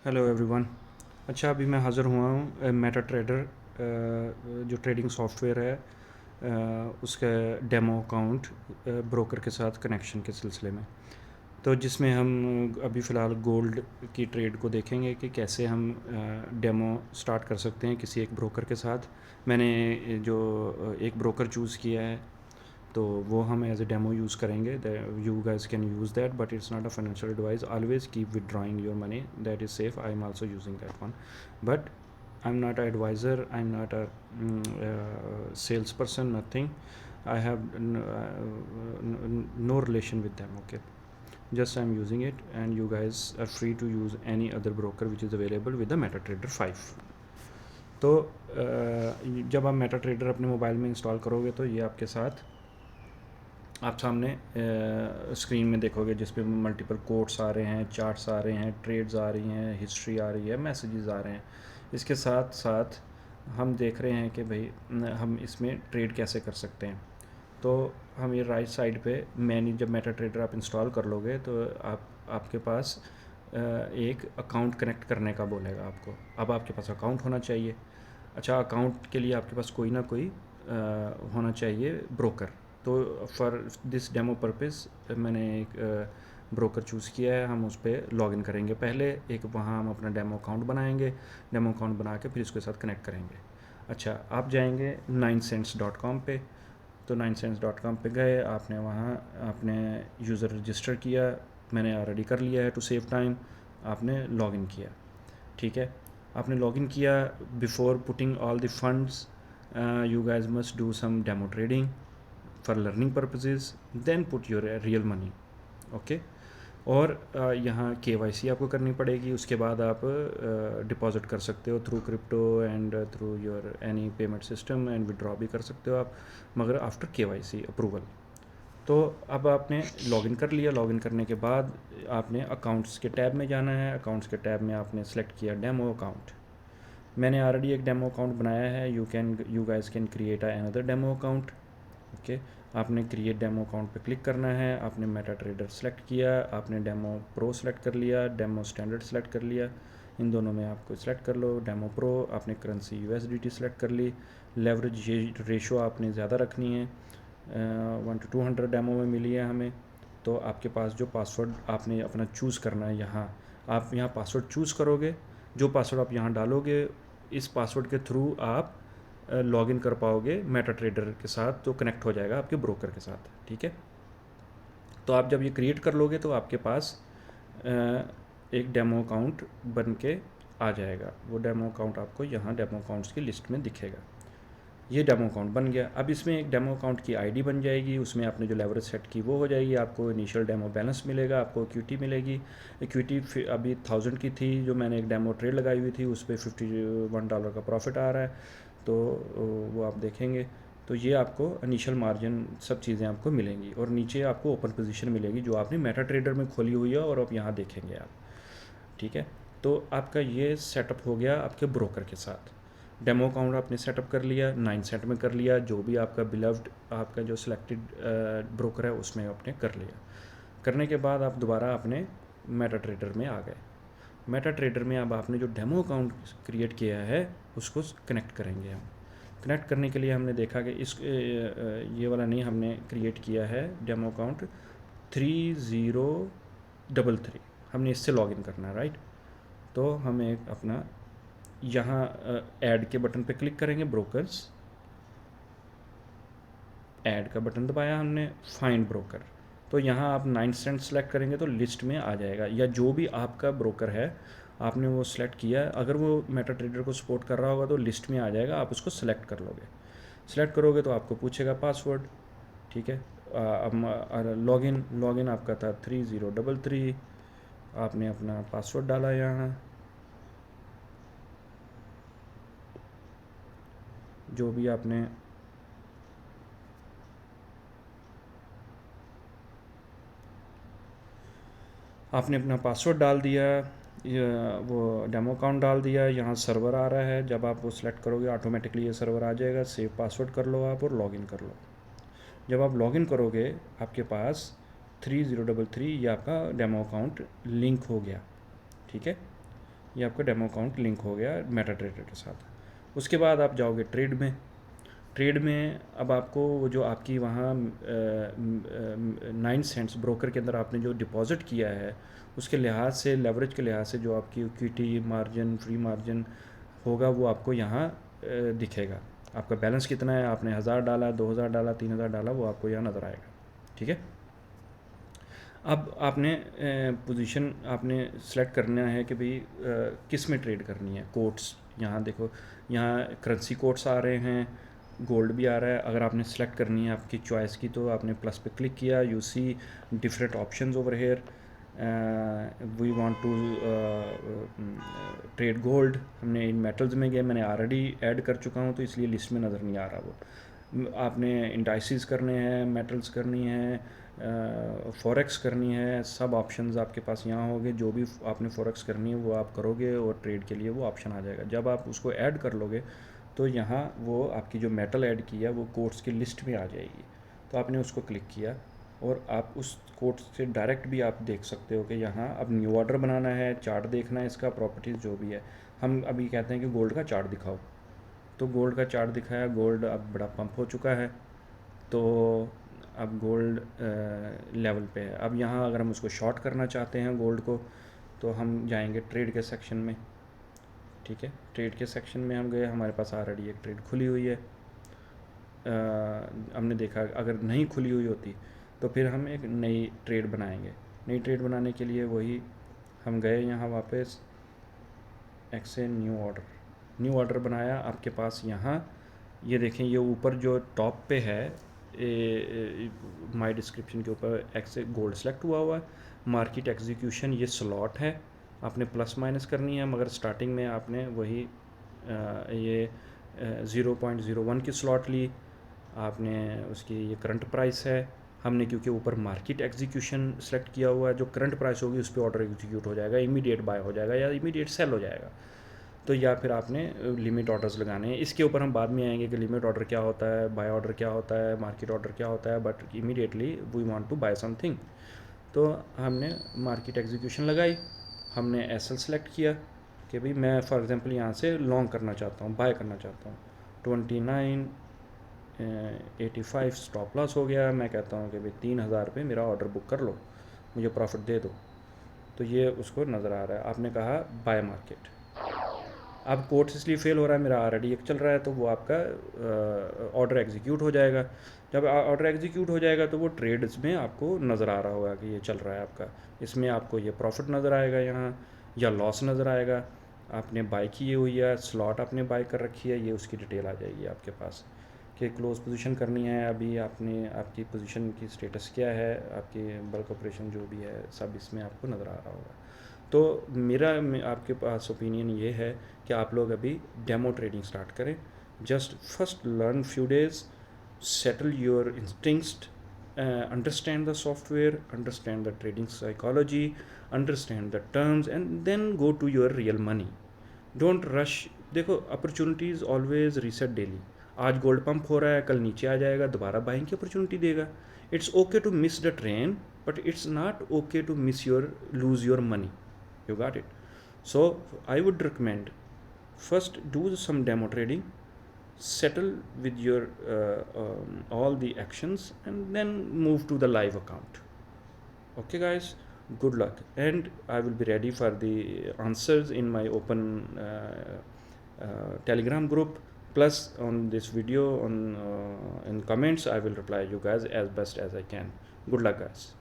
Hello everyone. अच्छा, अभी मैं हाज़िर हुआ हूँ मेटा ट्रेडर जो ट्रेडिंग सॉफ्टवेयर है उसका डेमो अकाउंट ब्रोकर के साथ कनेक्शन के सिलसिले में। तो जिसमें हम अभी फ़िलहाल गोल्ड की ट्रेड को देखेंगे कि कैसे हम डेमो स्टार्ट कर सकते हैं किसी एक ब्रोकर के साथ। मैंने जो एक ब्रोकर चूज़ किया है तो वो हम एज ए डेमो यूज़ करेंगे। You guys can use that, but it's not a financial advice. Always keep withdrawing your money, that is safe. I am also using that one, but I am not a adviser, I am not a sales person, nothing. I have no relation with them. Okay, just I'm using it, and you guys are free to use any other broker which is available with the MetaTrader 5. तो जब आप MetaTrader अपने mobile में install करोगे तो ये आपके साथ आप सामने स्क्रीन में देखोगे जिस पे मल्टीपल कोड्स आ रहे हैं, चार्ट्स आ रहे हैं, ट्रेड्स आ रही हैं, हिस्ट्री आ रही है, मैसेजेस आ रहे हैं। इसके साथ साथ हम देख रहे हैं कि भाई हम इसमें ट्रेड कैसे कर सकते हैं। तो हम ये राइट साइड पे मैनी जब मेटा ट्रेडर आप इंस्टॉल कर लोगे तो आपके पास एक अकाउंट कनेक्ट करने का बोलेगा आपको। अब आपके पास अकाउंट होना चाहिए। अच्छा, अकाउंट के लिए आपके पास कोई ना कोई होना चाहिए ब्रोकर। तो फॉर दिस डेमो पर्पस मैंने एक ब्रोकर चूज़ किया है। हम उस पर लॉगिन करेंगे पहले, एक वहाँ हम अपना डेमो अकाउंट बनाएंगे। डेमो अकाउंट बना के फिर इसके साथ कनेक्ट करेंगे। अच्छा, आप जाएंगे 9cents.com पे। तो 9cents.com पे गए, आपने वहाँ आपने यूज़र रजिस्टर किया। मैंने ऑलरेडी कर लिया है टू सेव टाइम। आपने लॉगिन किया, ठीक है। आपने लॉगिन किया। Before putting all the funds you guys must do some demo trading for learning purposes, then put your real money. Okay और यहाँ KYC आपको करनी पड़ेगी। उसके बाद आप डिपॉजिट कर सकते हो through crypto and through your any payment system, and withdraw भी कर सकते हो आप, मगर आफ्टर KYC अप्रूवल। तो अब आपने लॉगिन कर लिया। लॉगिन करने के बाद आपने अकाउंट्स के टैब में जाना है। अकाउंट्स के टैब में आपने सेलेक्ट किया डेमो अकाउंट। मैंने ऑलरेडी एक डेमो अकाउंट बनाया है। You guys can create another demo account. Okay, आपने क्रिएट डेमो अकाउंट पे क्लिक करना है। आपने मेटा ट्रेडर सेलेक्ट किया, आपने डेमो प्रो सेलेक्ट कर लिया, डेमो स्टैंडर्ड सेलेक्ट कर लिया। इन दोनों में आपको सेलेक्ट कर लो डेमो प्रो। आपने करेंसी USDT सेलेक्ट कर ली। लेवरेज रेशो आपने ज़्यादा रखनी है, 1:200 डेमो में मिली है हमें। तो आपके पास जो पासवर्ड आपने अपना चूज़ करना है, यहाँ आप यहाँ पासवर्ड चूज़ करोगे। जो पासवर्ड आप यहाँ डालोगे, इस पासवर्ड के थ्रू आप लॉगिन कर पाओगे मेटा ट्रेडर के साथ, तो कनेक्ट हो जाएगा आपके ब्रोकर के साथ, ठीक है। तो आप जब ये क्रिएट कर लोगे तो आपके पास एक डेमो अकाउंट बन के आ जाएगा। वो डेमो अकाउंट आपको यहाँ डेमो अकाउंट्स की लिस्ट में दिखेगा। ये डेमो अकाउंट बन गया। अब इसमें एक डेमो अकाउंट की आईडी बन जाएगी, उसमें आपने जो लेवरेज सेट की वो हो जाएगी। आपको इनिशियल डेमो बैलेंस मिलेगा, आपको इक्विटी मिलेगी। इक्विटी अभी 1000 की थी, जो मैंने एक डेमो ट्रेड लगाई हुई थी उस पर $51 का प्रॉफिट आ रहा है। तो वो आप देखेंगे तो ये आपको इनिशियल मार्जिन सब चीज़ें आपको मिलेंगी, और नीचे आपको ओपन पोजीशन मिलेगी जो आपने मेटा ट्रेडर में खोली हुई है, और आप यहाँ देखेंगे आप, ठीक है। तो आपका ये सेटअप हो गया आपके ब्रोकर के साथ। डेमो अकाउंट आपने सेटअप कर लिया, 9 सेंट में कर लिया, जो भी आपका बिलव्ड आपका जो सिलेक्टेड ब्रोकर है उसमें आपने कर लिया। करने के बाद आप दोबारा अपने मेटा ट्रेडर में आ गए। मेटा ट्रेडर में अब आपने जो डेमो अकाउंट क्रिएट किया है उसको कनेक्ट करेंगे हम। कनेक्ट करने के लिए हमने देखा कि इस ये वाला नहीं, हमने क्रिएट किया है डेमो अकाउंट 3033। हमने इससे लॉगिन करना है, राइट। तो हम एक अपना यहाँ ऐड के बटन पे क्लिक करेंगे, ब्रोकर्स, ऐड का बटन दबाया हमने, फाइंड ब्रोकर। तो यहाँ आप 9 सेंट सेलेक्ट करेंगे तो लिस्ट में आ जाएगा, या जो भी आपका ब्रोकर है आपने वो सिलेक्ट किया। अगर वो मेटा ट्रेडर को सपोर्ट कर रहा होगा तो लिस्ट में आ जाएगा, आप उसको सेलेक्ट कर लोगे। सेलेक्ट करोगे तो आपको पूछेगा पासवर्ड, ठीक है। अब लॉगिन आपका था 3033। आपने अपना पासवर्ड डाला यहाँ, जो भी आपने अपना पासवर्ड डाल दिया, वो डेमो अकाउंट डाल दिया। यहाँ सर्वर आ रहा है, जब आप वो सिलेक्ट करोगे ऑटोमेटिकली ये सर्वर आ जाएगा। सेव पासवर्ड कर लो आप और लॉगिन कर लो। जब आप लॉगिन करोगे आपके पास 3033 ये आपका डेमो अकाउंट लिंक हो गया, ठीक है। ये आपका डेमो अकाउंट लिंक हो गया मेटा ट्रेडर के साथ। उसके बाद आप जाओगे ट्रेड में। ट्रेड में अब आपको वो जो आपकी वहाँ 9 सेंट्स ब्रोकर के अंदर आपने जो डिपॉजिट किया है उसके लिहाज से, लेवरेज के लिहाज से जो आपकी इक्विटी मार्जिन, फ्री मार्जिन होगा वो आपको यहाँ दिखेगा। आपका बैलेंस कितना है, आपने 1000 डाला, 2000 डाला, 3000 डाला, वो आपको यहाँ नज़र आएगा। ठीक है। अब आपने पोजीशन आपने सेलेक्ट करना है कि भाई किस में ट्रेड करनी है। कोट्स, यहाँ देखो, यहाँ करेंसी कोट्स आ रहे हैं, गोल्ड भी आ रहा है। अगर आपने सेलेक्ट करनी है आपकी चॉइस की तो आपने प्लस पे क्लिक किया, you see different options over here. We want to trade gold, हमने इन मेटल्स में गए, मैंने ऑलरेडी ऐड कर चुका हूँ तो इसलिए लिस्ट में नज़र नहीं आ रहा वो। आपने इंडाइसिस करने हैं, मेटल्स करनी है, फॉरेक्स करनी है, सब ऑप्शंस आपके पास यहाँ होंगे। जो भी आपने फॉरेक्स करनी है वो आप करोगे और ट्रेड के लिए वो ऑप्शन आ जाएगा। जब आप उसको ऐड कर लोगे तो यहाँ वो आपकी जो मेटल ऐड की है वो कोट्स की लिस्ट में आ जाएगी। तो आपने उसको क्लिक किया और आप उस कोड से डायरेक्ट भी आप देख सकते हो कि यहाँ अब न्यू ऑर्डर बनाना है, चार्ट देखना है इसका, प्रॉपर्टीज़ जो भी है। हम अभी कहते हैं कि गोल्ड का चार्ट दिखाओ, तो गोल्ड का चार्ट दिखाया। गोल्ड अब बड़ा पंप हो चुका है, तो अब गोल्ड लेवल पे है। अब यहाँ अगर हम उसको शॉर्ट करना चाहते हैं गोल्ड को तो हम जाएंगे ट्रेड के सेक्शन में। ठीक है, ट्रेड के सेक्शन में हम गए, हमारे पास ऑलरेडी एक ट्रेड खुली हुई है। हमने देखा अगर नहीं खुली हुई होती तो फिर हम एक नई ट्रेड बनाएंगे। नई ट्रेड बनाने के लिए वही हम गए यहाँ वापस एक्से न्यू ऑर्डर बनाया। आपके पास यहाँ ये देखें, ये ऊपर जो टॉप पे है माई डिस्क्रिप्शन के ऊपर एक्से गोल्ड सेलेक्ट हुआ है। मार्केट एग्जीक्यूशन ये स्लॉट है, आपने प्लस माइनस करनी है, मगर स्टार्टिंग में आपने वही ये 0.01 की स्लॉट ली आपने। उसकी ये करंट प्राइस है, हमने क्योंकि ऊपर मार्केट एग्जीक्यूशन सेलेक्ट किया हुआ है, जो करंट प्राइस होगी उस पर ऑर्डर एग्जीक्यूट हो जाएगा, इमीडिएट बाय हो जाएगा या इमीडिएट सेल हो जाएगा। तो या फिर आपने लिमिट ऑर्डर्स लगाने हैं। इसके ऊपर हम बाद में आएंगे कि लिमिट ऑर्डर क्या होता है, बाय ऑर्डर क्या होता है, मार्केट ऑर्डर क्या होता है, but immediately we want to buy something. तो हमने मार्केट एग्जीक्यूशन लगाई, हमने एसएल सेलेक्ट किया कि भाई मैं फॉर एग्जांपल यहाँ से लॉन्ग करना चाहता हूँ, बाय करना चाहता हूँ। 29.85 स्टॉप लॉस हो गया। मैं कहता हूँ कि भाई 3000 पे मेरा ऑर्डर बुक कर लो, मुझे प्रॉफिट दे दो। तो ये उसको नज़र आ रहा है, आपने कहा बाय मार्केट। अब कोर्स इसलिए फेल हो रहा है, मेरा ऑलरेडी एक चल रहा है, तो वो आपका ऑर्डर एग्जीक्यूट हो जाएगा। जब ऑर्डर एग्जीक्यूट हो जाएगा तो वो ट्रेड्स में आपको नज़र आ रहा होगा कि ये चल रहा है आपका। इसमें आपको ये प्रॉफिट नज़र आएगा यहाँ, या लॉस नज़र आएगा। आपने बाय की हुई है, स्लॉट आपने बाय कर रखी है, ये उसकी डिटेल आ जाएगी आपके पास कि क्लोज पोजीशन करनी है। अभी आपने आपकी पोजीशन की स्टेटस क्या है, आपकी बल्क ऑपरेशन जो भी है, सब इसमें आपको नज़र आ रहा होगा। तो मेरा आपके पास ओपिनियन ये है कि आप लोग अभी डेमो ट्रेडिंग स्टार्ट करें। Just first learn few days, settle your instinct, understand the software, understand the trading psychology, understand the terms, and then go to your real money. Don't rush. देखो, opportunities always reset daily. आज gold pump हो रहा है, कल नीचे आ जाएगा, दोबारा buying की अपॉर्चुनिटी देगा। It's okay to miss the train, but it's not okay to miss your lose your money. You got it? So I would recommend first do some demo trading, settle with your all the actions, and then move to the live account. Okay guys, good luck, and I will be ready for the answers in my open telegram group. Plus on this video on in comments I will reply you guys as best as I can. Good luck guys.